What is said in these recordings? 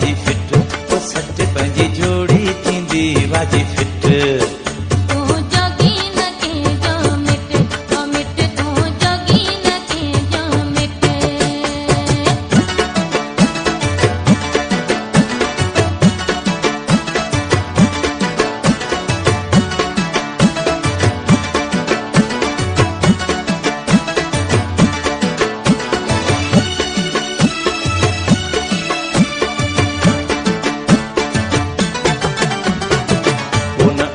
वाजी fit, ओ सट पंहिंजी जोड़ी थींदी वाजी फिट।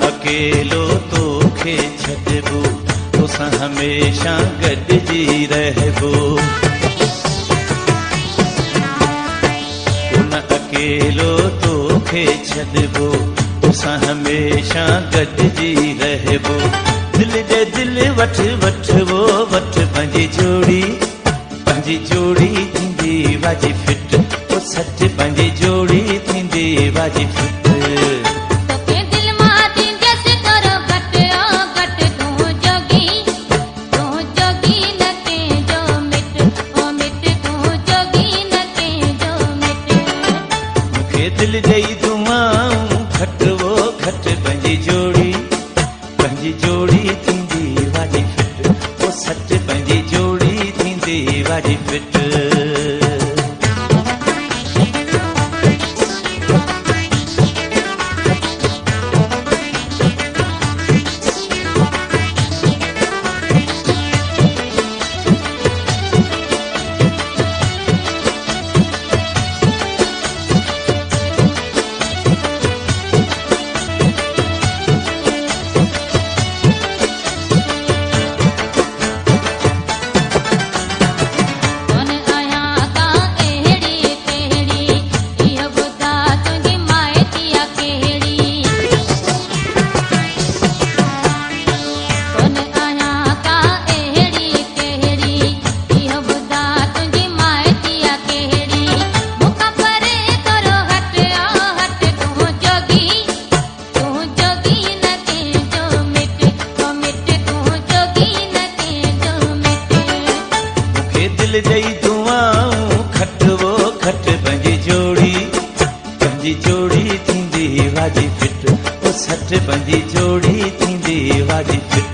अकेलो तोखे छॾबो, तोसां हमेशा गॾिजी रहबो। उन अकेलो तोखे छॾबो, तोसां हमेशा गॾिजी रहबो। दिल जे दिल वठ वठ वो वठ पंहिंजी जोड़ी थींदी वाजी फिट, ओ सच पंहिंजी जोड़ी थींदी वाजी फिट। दिल जई दुआऊं खट वो खट पंहिंजी जोड़ी थींदी वाजी फिट, ओ सच पंहिंजी जोड़ी थींदी वाजी फिट। दिल जई दुआऊं खट वो खट पंहिंजी जोड़ी थींदी वाजी फिट, ओ सच पंहिंजी जोड़ी थींदी वाजी फिट।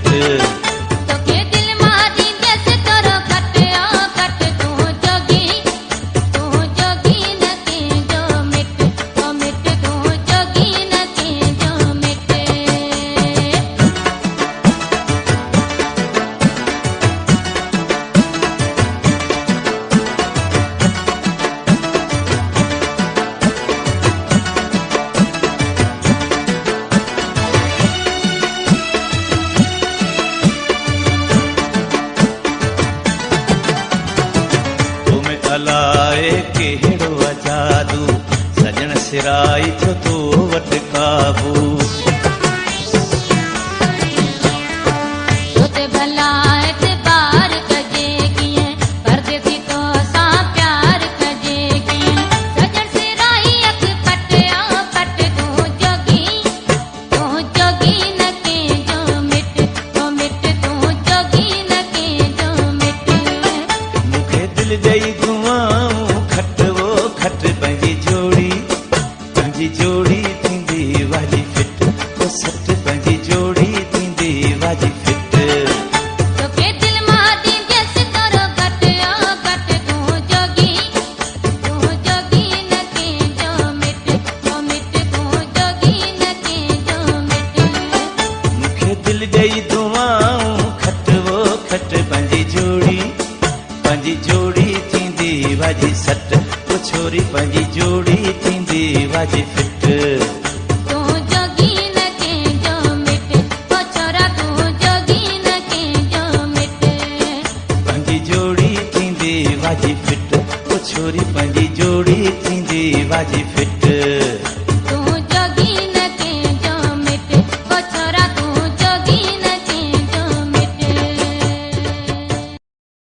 अलाए कहिड़ो जादू सजण सिराई थियो तो वट काबू। जई दुआऊं खट वो खट पंहिंजी जोड़ी थींदी वाजी फिट, ओ सच पंहिंजी जोड़ी थींदी वाजी फिट। मूंखे दिल जई दुआऊं खट वो खट पंहिंजी जोड़ी थींदी वाजी सट, ओ छोरी पंहिंजी जोड़ी थींदी वाजी फिट। पंहिंजी जोड़ी थींदी वाजी फिट, ओ छोरी पंहिंजी जोड़ी थींदी वाजी फिट।